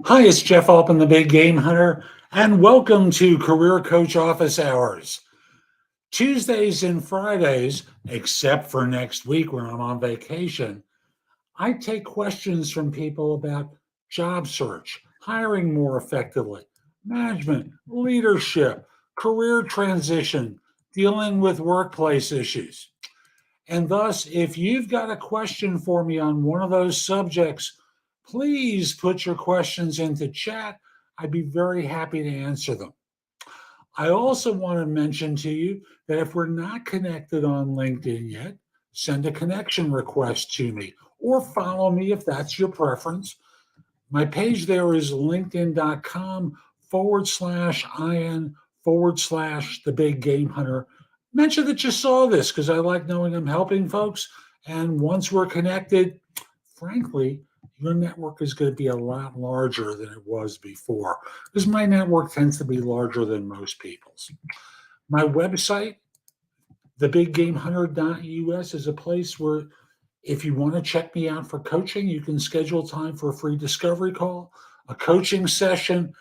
Hi, it's Jeff Altman, the Big Game Hunter, and welcome to Career Coach Office Hours. Tuesdays and Fridays, except for next week when I'm on vacation, I take questions from people about job search, hiring more effectively, management, leadership, career transition, dealing with workplace issues. And thus, if you've got a question for me on one of those subjects, please put your questions into chat. I'd be very happy to answer them. I also want to mention to you that if we're not connected on LinkedIn yet, send a connection request to me or follow me if that's your preference. My page there is linkedin.com/IN/ the big game hunter. Mention that you saw this because I like knowing I'm helping folks. And once we're connected, frankly, your network is going to be a lot larger than it was before because my network tends to be larger than most people's. My website, thebiggamehunter.us, is a place where if you want to check me out for coaching, you can schedule time for a free discovery call, a coaching session.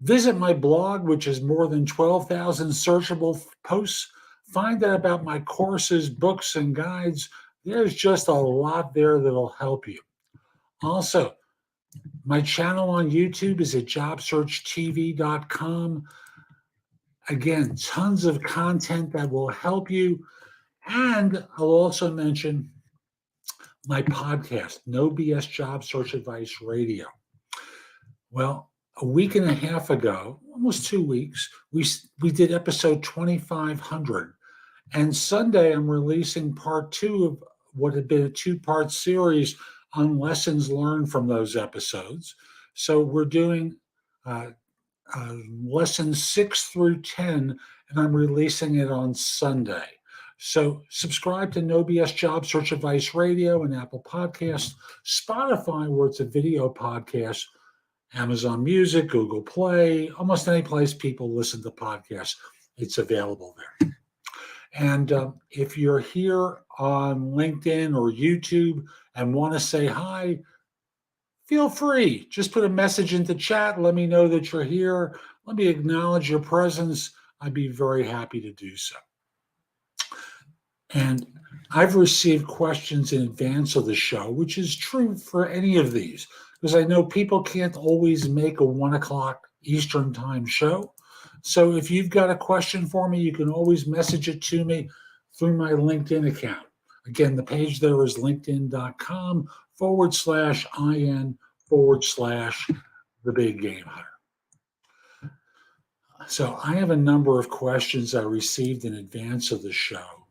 Visit my blog, which has more than 12,000 searchable posts. Find out about my courses, books, and guides. There's just a lot there that'll help you. Also, my channel on YouTube is at JobSearchTV.com. Again, tons of content that will help you. And I'll also mention my podcast, No BS Job Search Advice Radio. Well, a week and a half ago, almost 2 weeks, we did episode 2500. And Sunday, I'm releasing part two of what had been a two-part series on lessons learned from those episodes. So we're doing lessons 6 through 10, and I'm releasing it on Sunday. So subscribe to No BS Job Search Advice Radio and Apple Podcasts, Spotify, where it's a video podcast, Amazon Music, Google Play, almost any place people listen to podcasts, it's available there. And if you're here on LinkedIn or YouTube and want to say hi, feel free. Just put a message into chat. Let me know that you're here. Let me acknowledge your presence. I'd be very happy to do so. And I've received questions in advance of the show, which is true for any of these, because I know people can't always make a 1 o'clock Eastern time show. So if you've got a question for me, you can always message it to me through my LinkedIn account. Again, the page there is linkedin.com/IN/ the big game hunter. So I have a number of questions I received in advance of the show.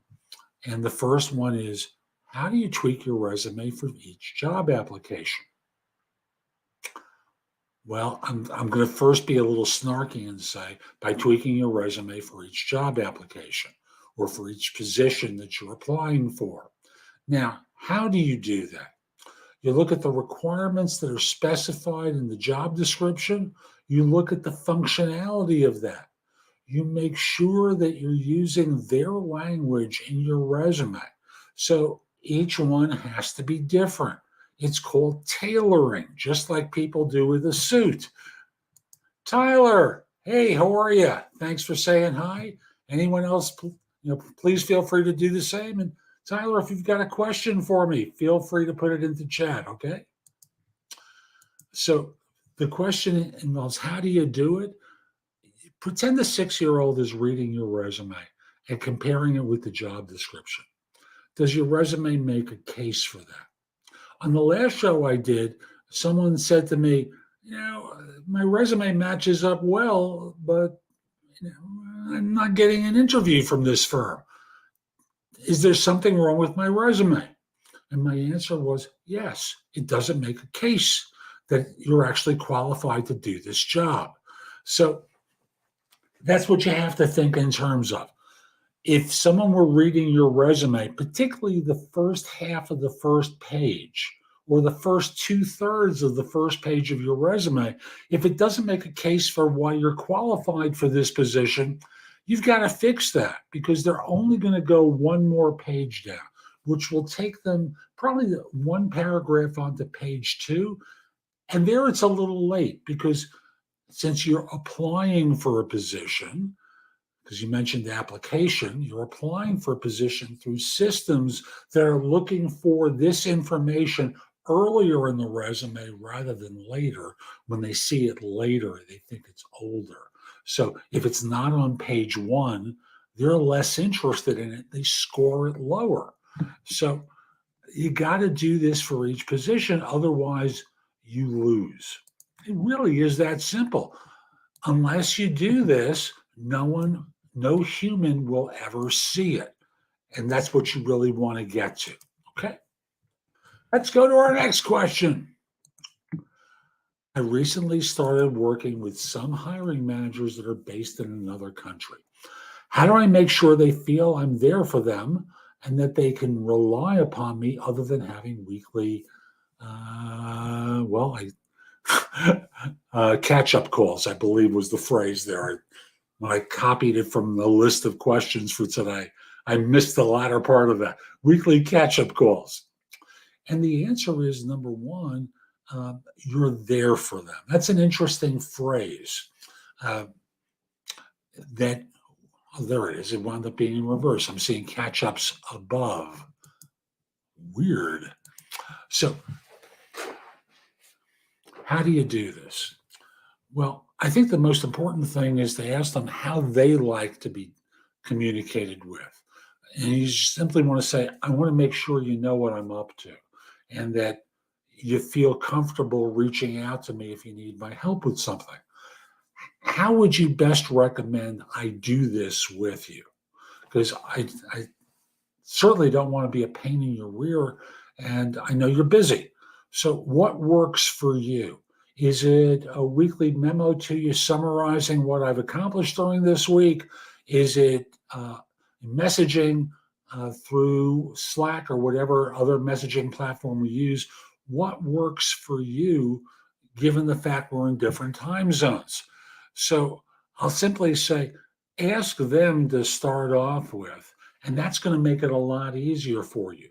And the first one is, how do you tweak your resume for each job application? Well, I'm going to first be a little snarky and say by tweaking your resume for each job application or for each position that you're applying for. Now, how do you do that? You look at the requirements that are specified in the job description. You look at the functionality of that. You make sure that you're using their language in your resume. So each one has to be different. It's called tailoring, just like people do with a suit. Tyler, hey, how are you? Thanks for saying hi. Anyone else, please feel free to do the same. And Tyler, if you've got a question for me, feel free to put it into chat, okay? So the question involves, how do you do it? Pretend a 6-year-old is reading your resume and comparing it with the job description. Does your resume make a case for that? On the last show I did, someone said to me, my resume matches up well, but I'm not getting an interview from this firm. Is there something wrong with my resume? And my answer was, yes, it doesn't make a case that you're actually qualified to do this job. So that's what you have to think in terms of. If someone were reading your resume, particularly the first half of the first page or the first 2/3 of the first page of your resume, if it doesn't make a case for why you're qualified for this position, you've got to fix that because they're only going to go one more page down, which will take them probably one paragraph onto page 2. And there it's a little late because since you're applying for a position, because you mentioned application, you're applying for a position through systems that are looking for this information earlier in the resume rather than later. When they see it later, they think it's older. So if it's not on page one, they're less interested in it. They score it lower. So you got to do this for each position. Otherwise, you lose. It really is that simple. Unless you do this, no human will ever see it. And that's what you really want to get to. Okay. Let's go to our next question. I recently started working with some hiring managers that are based in another country. How do I make sure they feel I'm there for them and that they can rely upon me other than having weekly, catch-up calls, I believe was the phrase there. When I copied it from the list of questions for today, I missed the latter part of that. Weekly catch-up calls. And the answer is, number one, you're there for them. That's an interesting phrase. There it is. It wound up being in reverse. I'm seeing catch-ups above. Weird. So how do you do this? Well, I think the most important thing is to ask them how they like to be communicated with. And you simply want to say, I want to make sure you know what I'm up to and that you feel comfortable reaching out to me if you need my help with something. How would you best recommend I do this with you? Because I certainly don't want to be a pain in your rear, and I know you're busy. So what works for you? Is it a weekly memo to you summarizing what I've accomplished during this week? Is it messaging through Slack or whatever other messaging platform we use? What works for you, given the fact we're in different time zones? So I'll simply say, ask them to start off with, and that's going to make it a lot easier for you.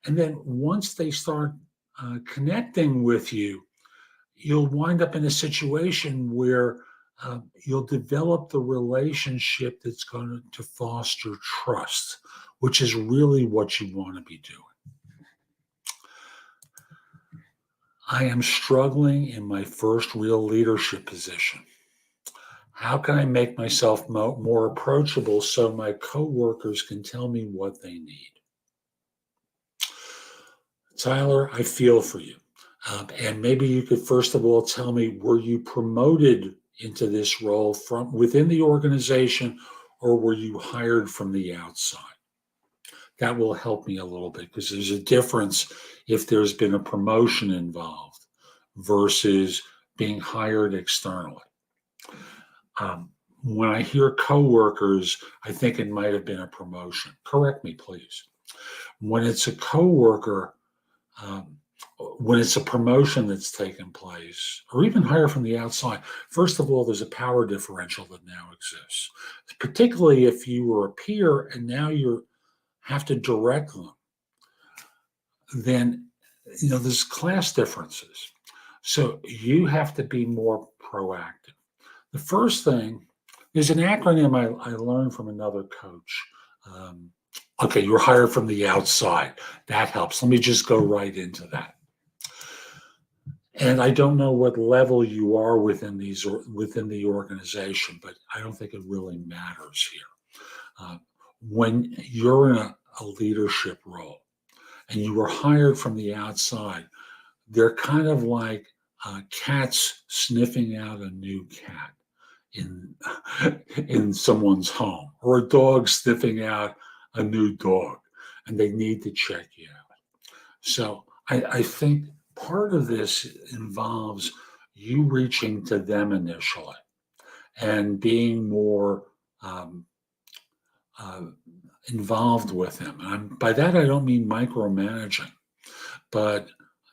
And then once they start connecting with you, you'll wind up in a situation where you'll develop the relationship that's going to foster trust, which is really what you want to be doing. I am struggling in my first real leadership position. How can I make myself more approachable so my coworkers can tell me what they need? Tyler, I feel for you. And maybe you could first of all tell me, were you promoted into this role from within the organization or were you hired from the outside? That will help me a little bit because there's a difference if there's been a promotion involved versus being hired externally. When I hear coworkers, I think it might have been a promotion. Correct me, please. When it's a coworker, when it's a promotion that's taken place, or even hire from the outside, first of all, there's a power differential that now exists, particularly if you were a peer and now you have to direct them. Then, there's class differences. So you have to be more proactive. The first thing is an acronym I learned from another coach. Okay, you were hired from the outside. That helps. Let me just go right into that. And I don't know what level you are within the organization, but I don't think it really matters here. When you're in a leadership role and you were hired from the outside, they're kind of like cats sniffing out a new cat in someone's home, or a dog sniffing out a new dog, and they need to check you out. So I think part of this involves you reaching to them initially and being more involved with them. And by that, I don't mean micromanaging, but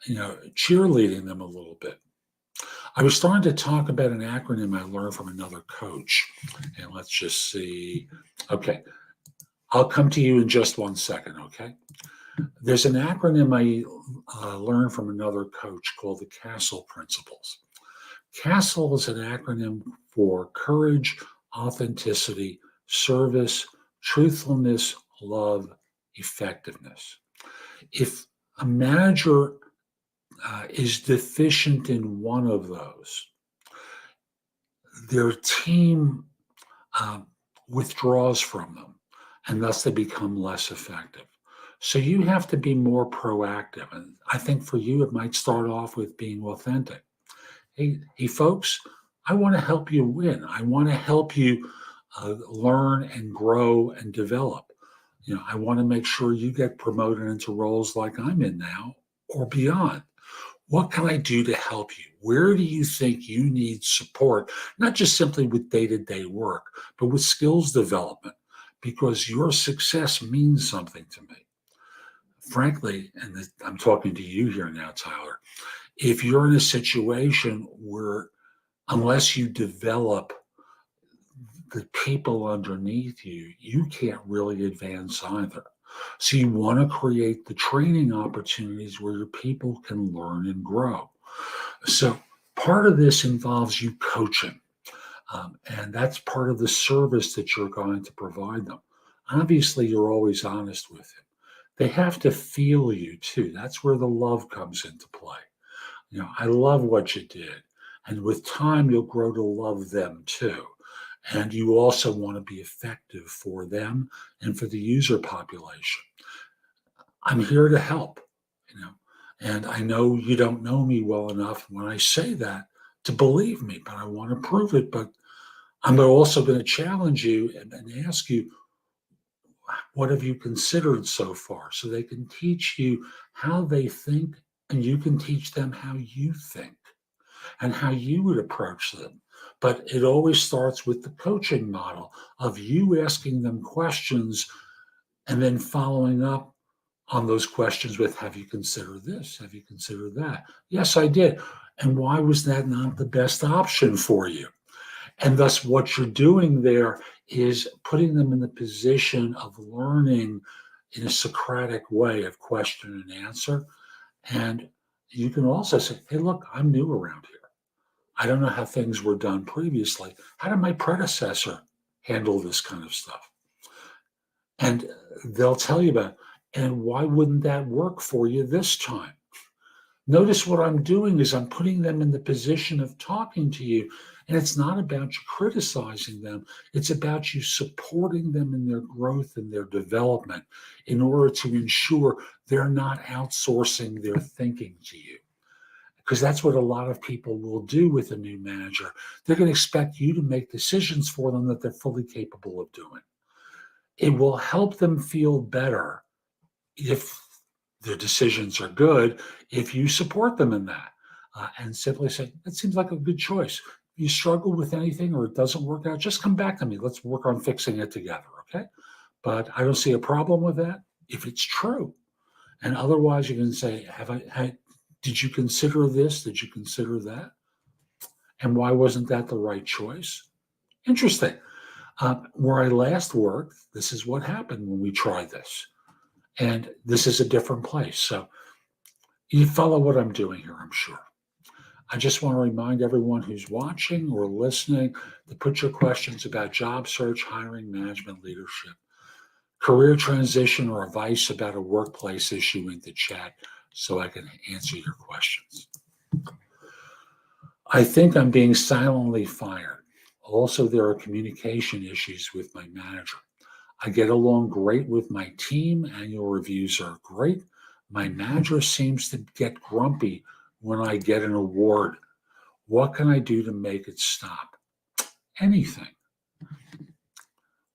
cheerleading them a little bit. I was starting to talk about an acronym I learned from another coach. And let's just see. Okay. I'll come to you in just 1 second, okay? There's an acronym I learned from another coach called the CASTLE principles. CASTLE is an acronym for courage, authenticity, service, truthfulness, love, effectiveness. If a manager is deficient in one of those, their team uh, withdraws from them, and thus they become less effective. So you have to be more proactive. And I think for you, it might start off with being authentic. Hey, folks, I want to help you win. I want to help you learn and grow and develop. I want to make sure you get promoted into roles like I'm in now or beyond. What can I do to help you? Where do you think you need support? Not just simply with day-to-day work, but with skills development, because your success means something to me. Frankly, and I'm talking to you here now, Tyler, if you're in a situation where unless you develop the people underneath you, you can't really advance either. So you want to create the training opportunities where your people can learn and grow. So part of this involves you coaching, and that's part of the service that you're going to provide them. Obviously, you're always honest with them. They have to feel you too. That's where the love comes into play. I love what you did. And with time, you'll grow to love them too. And you also want to be effective for them and for the user population. I'm here to help, and I know you don't know me well enough when I say that to believe me, but I want to prove it. But I'm also going to challenge you and ask you, what have you considered so far? So they can teach you how they think, and you can teach them how you think and how you would approach them. But it always starts with the coaching model of you asking them questions and then following up on those questions with, have you considered this? Have you considered that? Yes, I did. And why was that not the best option for you? And thus, what you're doing there is putting them in the position of learning in a Socratic way of question and answer. And you can also say, hey, look, I'm new around here. I don't know how things were done previously. How did my predecessor handle this kind of stuff? And they'll tell you about it. And why wouldn't that work for you this time? Notice what I'm doing is I'm putting them in the position of talking to you. And it's not about you criticizing them. It's about you supporting them in their growth and their development in order to ensure they're not outsourcing their thinking to you. Because that's what a lot of people will do with a new manager. They're going to expect you to make decisions for them that they're fully capable of doing. It will help them feel better if their decisions are good, if you support them in that and simply say, that seems like a good choice. If you struggle with anything or it doesn't work out, just come back to me. Let's work on fixing it together, okay? But I don't see a problem with that if it's true. And otherwise, you can say, did you consider this? Did you consider that? And why wasn't that the right choice? Interesting. Where I last worked, this is what happened when we tried this. And this is a different place. So you follow what I'm doing here, I'm sure. I just want to remind everyone who's watching or listening to put your questions about job search, hiring, management, leadership, career transition, or advice about a workplace issue into chat so I can answer your questions. I think I'm being silently fired. Also, there are communication issues with my manager. I get along great with my team. Annual reviews are great. My manager seems to get grumpy when I get an award. What can I do to make it stop? Anything.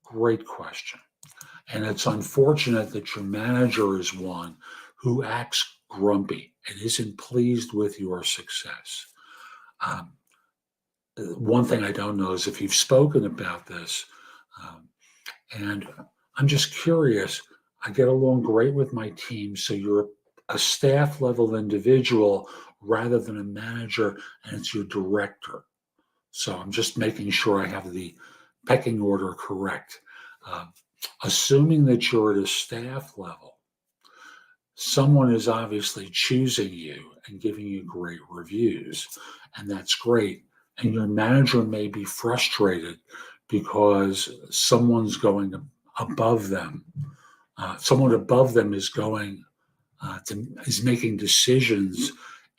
Great question. And it's unfortunate that your manager is one who acts grumpy and isn't pleased with your success. One thing I don't know is if you've spoken about this, and I'm just curious. I get along great with my team, so you're a staff level individual rather than a manager, and it's your director. So I'm just making sure I have the pecking order correct. Assuming that you're at a staff level, Someone is obviously choosing you and giving you great reviews, and that's great. And your manager may be frustrated because someone's going above them. Someone above them is going is making decisions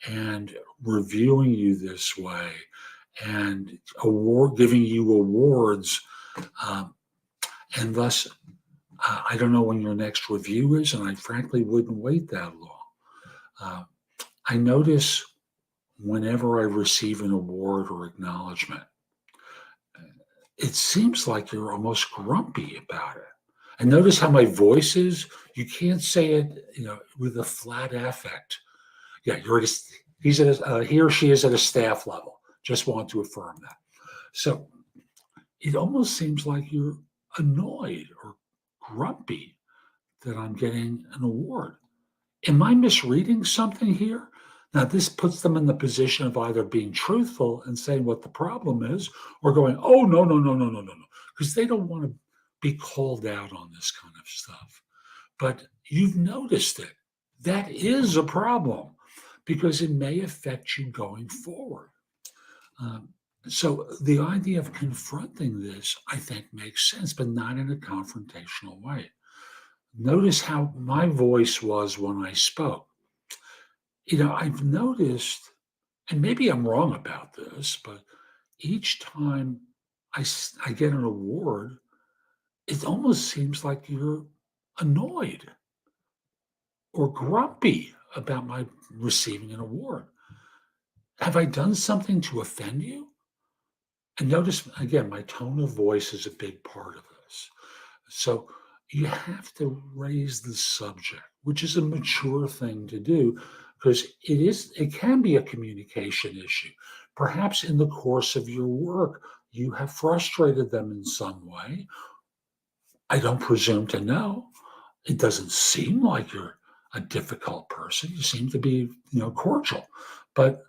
and reviewing you this way and giving you awards, um, and thus I don't know when your next review is, and I frankly wouldn't wait that long. Uh, I notice whenever I receive an award or acknowledgement, it seems like you're almost grumpy about it. And notice how my voice is. You can't say it, with a flat affect. Yeah, he or she is at a staff level. Just want to affirm that. So it almost seems like you're annoyed or grumpy that I'm getting an award. Am I misreading something here? Now, this puts them in the position of either being truthful and saying what the problem is, or going, oh, no, no, no, no, no, no, no, because they don't want to be called out on this kind of stuff. But you've noticed it. That is a problem because it may affect you going forward. Um, so the idea of confronting this, I think, makes sense, but not in a confrontational way. Notice how my voice was when I spoke. I've noticed, and maybe I'm wrong about this, but each time I get an award, it almost seems like you're annoyed or grumpy about my receiving an award. Have I done something to offend you? And notice, again, my tone of voice is a big part of this. So you have to raise the subject, which is a mature thing to do because it can be a communication issue. Perhaps in the course of your work, you have frustrated them in some way. I don't presume to know. It doesn't seem like you're a difficult person. You seem to be, cordial, but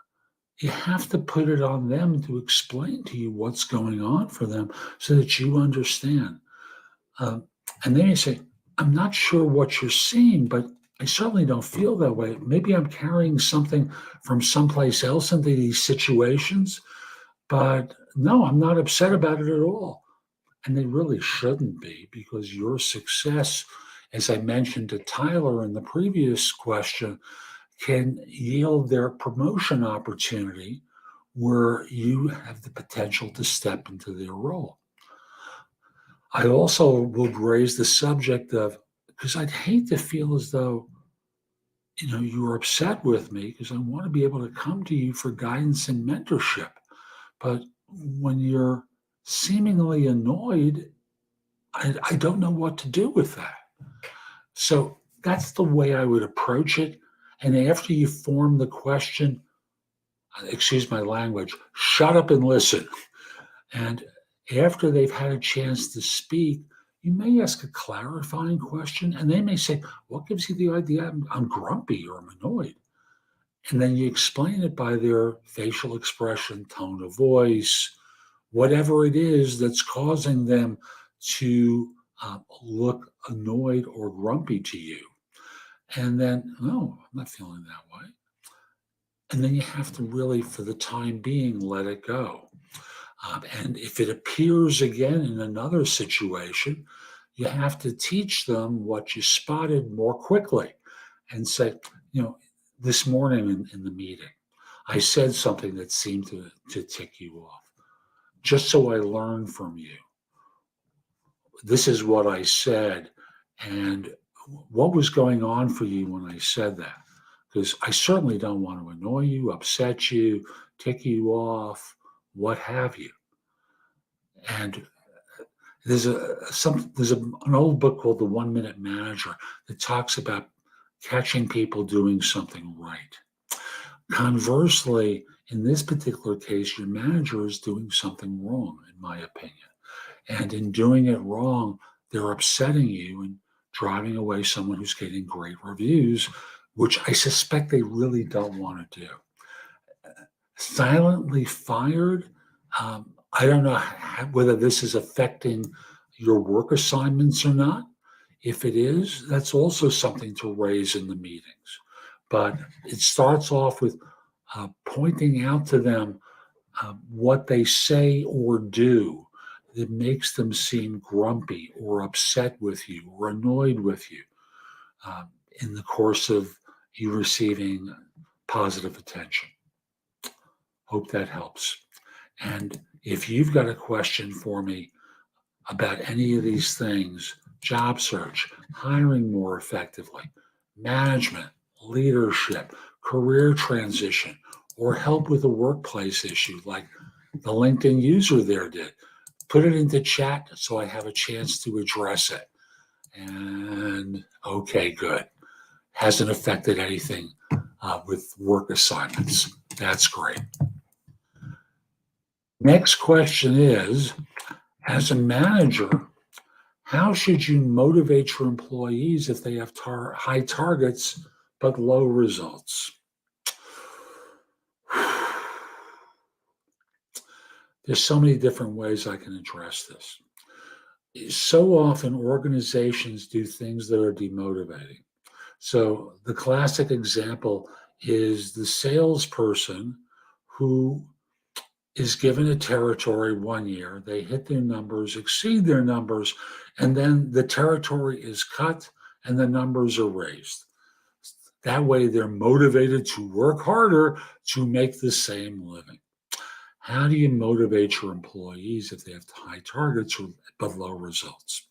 you have to put it on them to explain to you what's going on for them so that you understand. Um, and then you say, I'm not sure what you're seeing, but I certainly don't feel that way. Maybe I'm carrying something from someplace else into these situations, but no, I'm not upset about it at all. And they really shouldn't be because your success, as I mentioned to Tyler in the previous question, can yield their promotion opportunity where you have the potential to step into their role. I also would raise the subject of, because I'd hate to feel as though, you were upset with me because I want to be able to come to you for guidance and mentorship. But when you're seemingly annoyed, I don't know what to do with that. So that's the way I would approach it. And after you form the question, excuse my language, shut up and listen. And after they've had a chance to speak, you may ask a clarifying question, and they may say, what gives you the idea I'm grumpy or I'm annoyed? And then you explain it by their facial expression, tone of voice, whatever it is that's causing them to look annoyed or grumpy to you. And then, no, I'm not feeling that way. And then you have to really, for the time being, let it go. And if it appears again in another situation, you have to teach them what you spotted more quickly and say, this morning in the meeting, I said something that seemed to tick you off. Just so I learn from you, this is what I said. And what was going on for you when I said that? Because I certainly don't want to annoy you, upset you, tick you off, what have you. And there's an old book called The 1 Minute Manager that talks about catching people doing something right. Conversely, in this particular case, your manager is doing something wrong, in my opinion. And in doing it wrong, they're upsetting you and driving away someone who's getting great reviews, which I suspect they really don't want to do. Silently fired, I don't know whether this is affecting your work assignments or not. If it is, that's also something to raise in the meetings. But it starts off with pointing out to them what they say or do that makes them seem grumpy or upset with you or annoyed with you um, in the course of you receiving positive attention. Hope that helps. And if you've got a question for me about any of these things, job search, hiring more effectively, management, leadership, career transition, or help with a workplace issue like the LinkedIn user there did, put it into chat so I have a chance to address it. And okay, good. Hasn't affected anything with work assignments. That's great. Next question is, as a manager, how should you motivate your employees if they have high targets but low results? There's so many different ways I can address this. So often organizations do things that are demotivating. So the classic example is the salesperson who is given a territory 1 year, they hit their numbers, exceed their numbers, and then the territory is cut and the numbers are raised. That way they're motivated to work harder to make the same living. How do you motivate your employees if they have high targets but low results?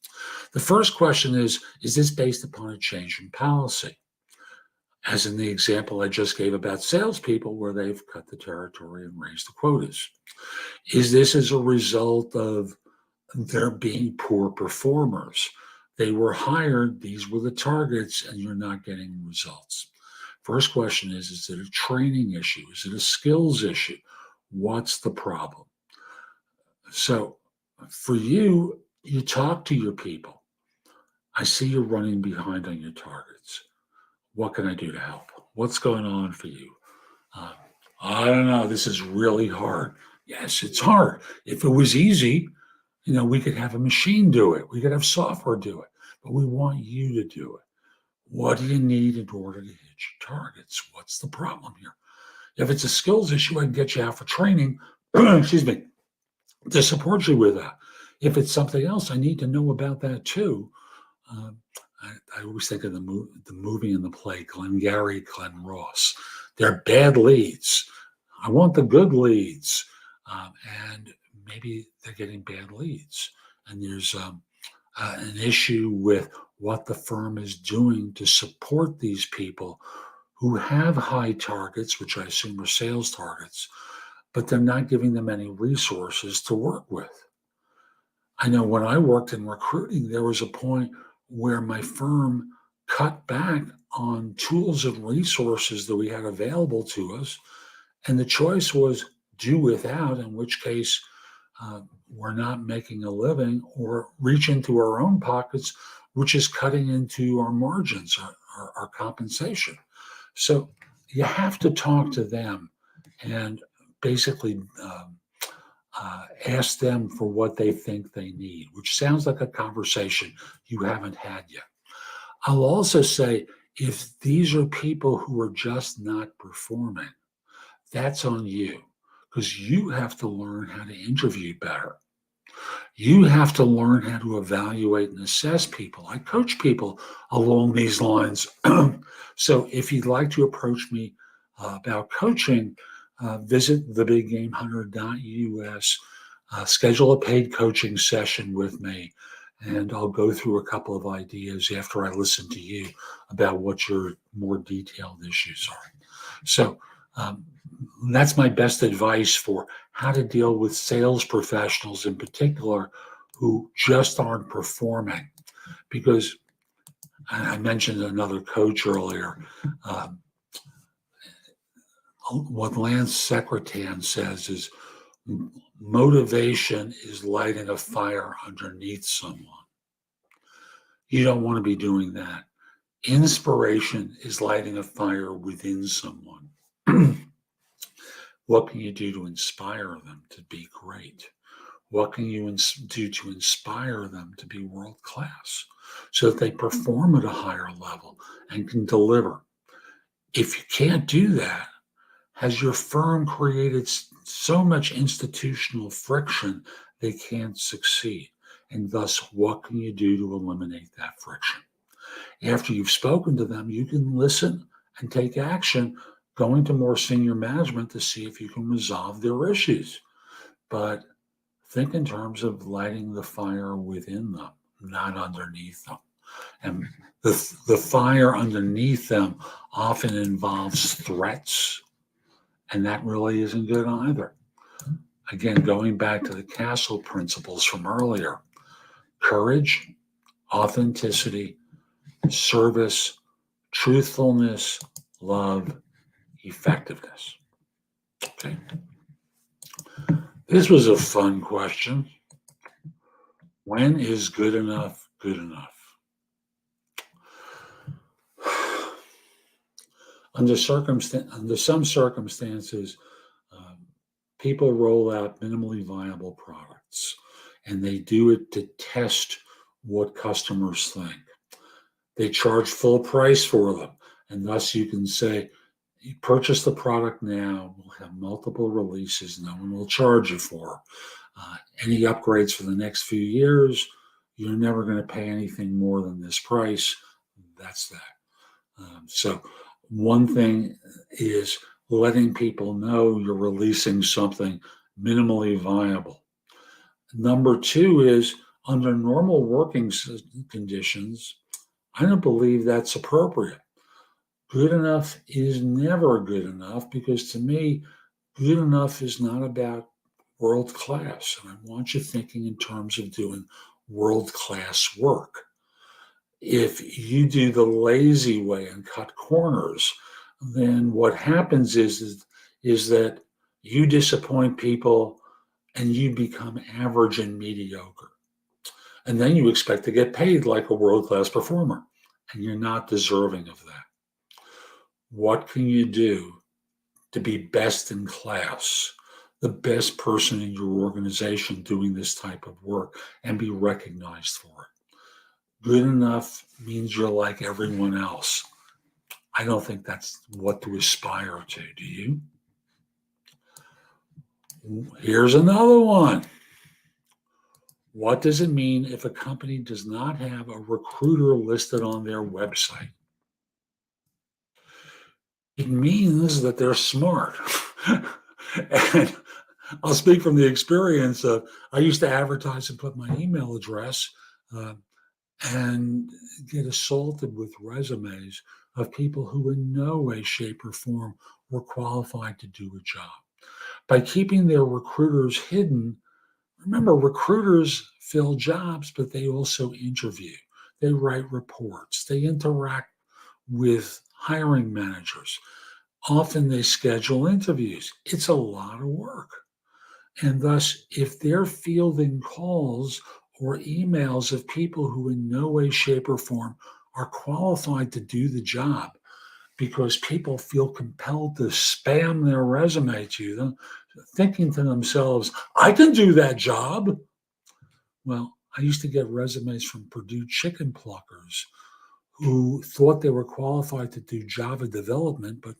The first question is this based upon a change in policy? As in the example I just gave about salespeople where they've cut the territory and raised the quotas. Is this as a result of there being poor performers? They were hired, these were the targets, and you're not getting results. First question is it a training issue? Is it a skills issue? What's the problem? So for you, you talk to your people. I see you're running behind on your targets. What can I do to help? What's going on for you? I don't know. This is really hard. Yes, it's hard. If it was easy, we could have a machine do it. We could have software do it. But we want you to do it. What do you need in order to hit your targets? What's the problem here? If it's a skills issue, I can get you out for training, excuse me, to support you with that. If it's something else, I need to know about that too. I always think of the movie and the play, Glengarry Glen Ross. They're bad leads. I want the good leads. And maybe they're getting bad leads. And there's an issue with what the firm is doing to support these people who have high targets, which I assume are sales targets, but they're not giving them any resources to work with. I know when I worked in recruiting, there was a point where my firm cut back on tools and resources that we had available to us. And the choice was do without, in which case we're not making a living, or reach into our own pockets, which is cutting into our margins, our compensation. So you have to talk to them and basically ask them for what they think they need, which sounds like a conversation you haven't had yet. I'll also say, if these are people who are just not performing, that's on you, because you have to learn how to interview better. You have to learn how to evaluate and assess people. I coach people along these lines. So if you'd like to approach me about coaching, visit thebiggamehunter.us, schedule a paid coaching session with me, and I'll go through a couple of ideas after I listen to you about what your more detailed issues are. So that's my best advice for how to deal with sales professionals in particular who just aren't performing. Because I mentioned another coach earlier. What Lance Secretan says is motivation is lighting a fire underneath someone. You don't want to be doing that. Inspiration is lighting a fire within someone. What can you do to inspire them to be great? What can you do to inspire them to be world class so that they perform at a higher level and can deliver? If you can't do that, has your firm created so much institutional friction they can't succeed? And thus, what can you do to eliminate that friction? After you've spoken to them, you can listen and take action, going to more senior management to see if you can resolve their issues. But think in terms of lighting the fire within them, not underneath them. And the fire underneath them often involves threats, and that really isn't good either. Again, going back to the castle principles from earlier: courage, authenticity, service, truthfulness, love, effectiveness. Okay. This was a fun question. When is good enough good enough? Under some circumstances, um, people roll out minimally viable products, and they do it to test what customers think. They charge full price for them, and thus you can say, you purchase the product now, we'll have multiple releases, no one will charge you for. Any upgrades for the next few years, you're never going to pay anything more than this price. That's that. So one thing is letting people know you're releasing something minimally viable. Number two is, under normal working conditions, I don't believe that's appropriate. Good enough is never good enough, because to me, good enough is not about world class. And I want you thinking in terms of doing world class work. If you do the lazy way and cut corners, then what happens is that you disappoint people and you become average and mediocre. And then you expect to get paid like a world class performer, and you're not deserving of that. What can you do to be best in class, the best person in your organization doing this type of work, and be recognized for it? Good enough means you're like everyone else. I don't think that's what to aspire to. Do you? Here's another one. What does it mean if a company does not have a recruiter listed on their website? It means that they're smart. And I'll speak from the experience of, I used to advertise and put my email address, uh, and get assaulted with resumes of people who in no way, shape, or form were qualified to do a job. By keeping their recruiters hidden, remember, recruiters fill jobs, but they also interview, they write reports, they interact with hiring managers. Often they schedule interviews. It's a lot of work. And thus, if they're fielding calls or emails of people who in no way, shape, or form are qualified to do the job, because people feel compelled to spam their resume to them, thinking to themselves, I can do that job. Well, I used to get resumes from Purdue chicken pluckers who thought they were qualified to do Java development, but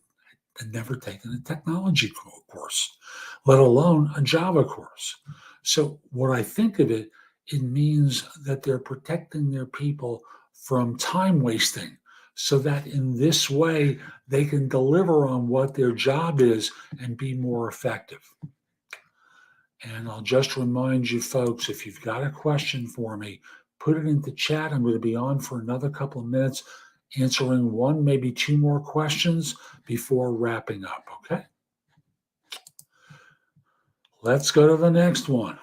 had never taken a technology course, let alone a Java course. So, what I think of it, it means that they're protecting their people from time wasting, so that in this way they can deliver on what their job is and be more effective. And I'll just remind you folks, if you've got a question for me, put it into chat. I'm going to be on for another couple of minutes, answering one, maybe two more questions before wrapping up, okay? Let's go to the next one.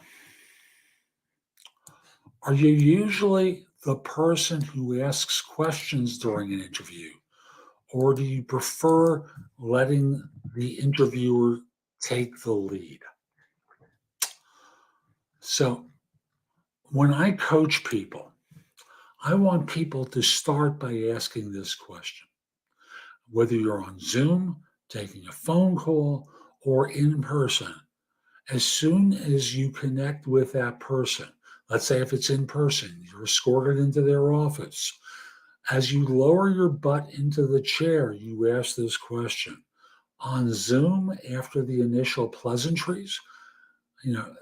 Are you usually the person who asks questions during an interview, or do you prefer letting the interviewer take the lead? So when I coach people, I want people to start by asking this question. Whether you're on Zoom, taking a phone call, or in person, As soon as you connect with that person, let's say if it's in person, you're escorted into their office. As you lower your butt into the chair, you ask this question. On Zoom, after the initial pleasantries,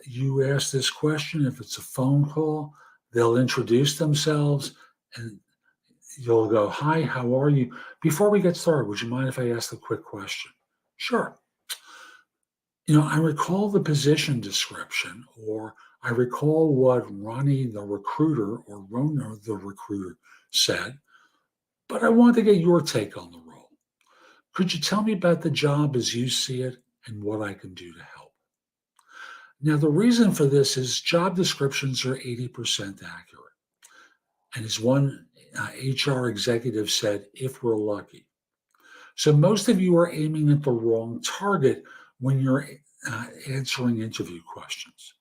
you ask this question. If it's a phone call, they'll introduce themselves and you'll go, "Hi, how are you?" Before we get started, would you mind if I ask a quick question? Sure. I recall the position description, or I recall what Ronnie the recruiter or Rona the recruiter said, but I want to get your take on the role. Could you tell me about the job as you see it and what I can do to help? Now, the reason for this is job descriptions are 80% accurate. And as one HR executive said, if we're lucky. So most of you are aiming at the wrong target when you're answering interview questions.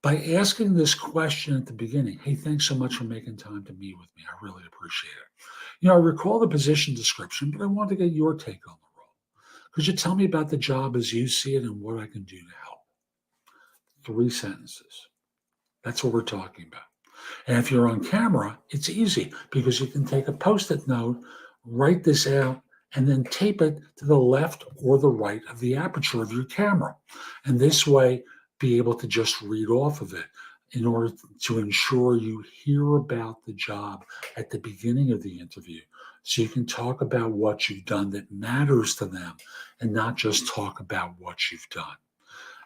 By asking this question at the beginning, hey, thanks so much for making time to meet with me. I really appreciate it. I recall the position description, but I want to get your take on the role. Could you tell me about the job as you see it and what I can do to help? 3 sentences. That's what we're talking about. And if you're on camera, it's easy because you can take a Post-it note, write this out, and then tape it to the left or the right of the aperture of your camera. And this way, be able to just read off of it in order to ensure you hear about the job at the beginning of the interview. So you can talk about what you've done that matters to them and not just talk about what you've done.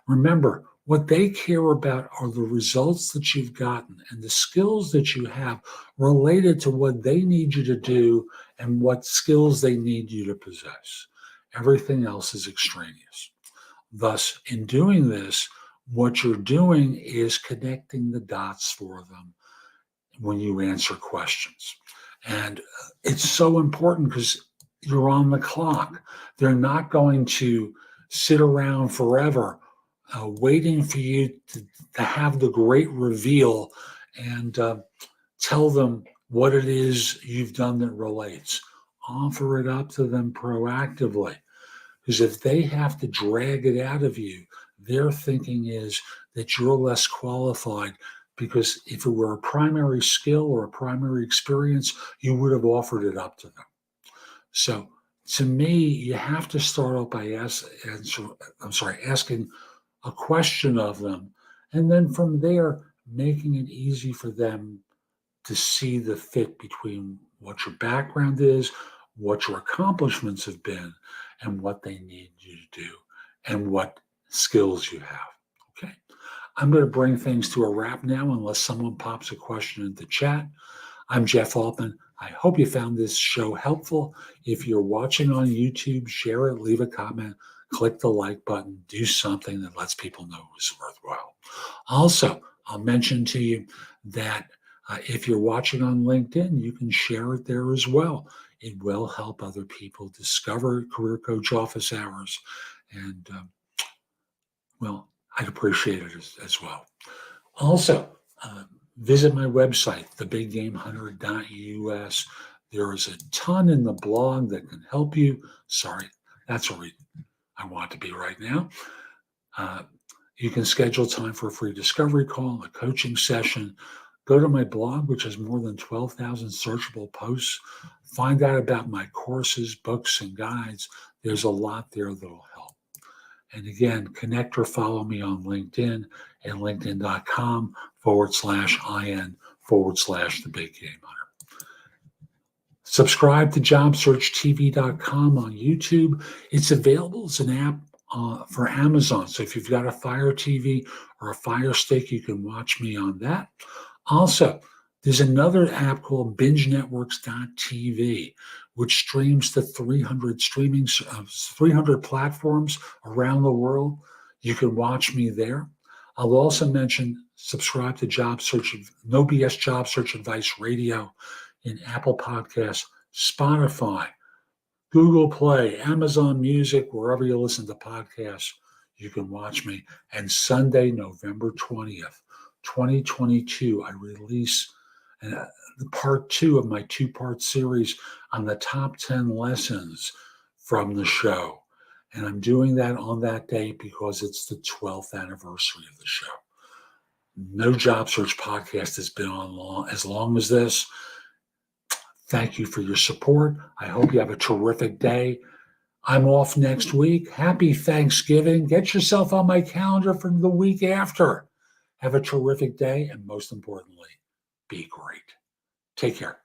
Remember, what they care about are the results that you've gotten and the skills that you have related to what they need you to do and what skills they need you to possess. Everything else is extraneous. Thus, in doing this, what you're doing is connecting the dots for them when you answer questions. And it's so important because you're on the clock. They're not going to sit around forever waiting for you to have the great reveal and tell them what it is you've done that relates. Offer it up to them proactively. Because if they have to drag it out of you, their thinking is that you're less qualified because if it were a primary skill or a primary experience, you would have offered it up to them. So to me, you have to start out by asking a question of them, and then from there, making it easy for them to see the fit between what your background is, what your accomplishments have been, and what they need you to do, and what skills you have. Okay. I'm going to bring things to a wrap now, unless someone pops a question in the chat. I'm Jeff Altman. I hope you found this show helpful. If you're watching on YouTube, share it, leave a comment, click the like button, do something that lets people know it's worthwhile. Also, I'll mention to you that if you're watching on LinkedIn, you can share it there as well. It will help other people discover Career Coach office hours. And, well, I'd appreciate it as well. Also, visit my website, thebiggamehunter.us. There is a ton in the blog that can help you. Sorry, that's where I want to be right now. You can schedule time for a free discovery call, a coaching session. Go to my blog, which has more than 12,000 searchable posts. Find out about my courses, books, and guides. There's a lot there that'll help. And again, connect or follow me on LinkedIn at linkedin.com/IN/The Big Game Hunter. Subscribe to JobSearchTV.com on YouTube. It's available as an app for Amazon. So if you've got a Fire TV or a Fire Stick, you can watch me on that. Also, there's another app called BingeNetworks.tv, which streams to 300 platforms around the world. You can watch me there. I'll also mention subscribe to No BS Job Search Advice Radio in Apple Podcasts, Spotify, Google Play, Amazon Music, wherever you listen to podcasts, you can watch me. And Sunday, November 20th, 2022, I release the part 2 of my 2-part series on the top 10 lessons from the show. And I'm doing that on that date because it's the 12th anniversary of the show. No Job Search podcast has been on as long as this. Thank you for your support. I hope you have a terrific day. I'm off next week. Happy Thanksgiving. Get yourself on my calendar for the week after. Have a terrific day, and most importantly, be great. Take care.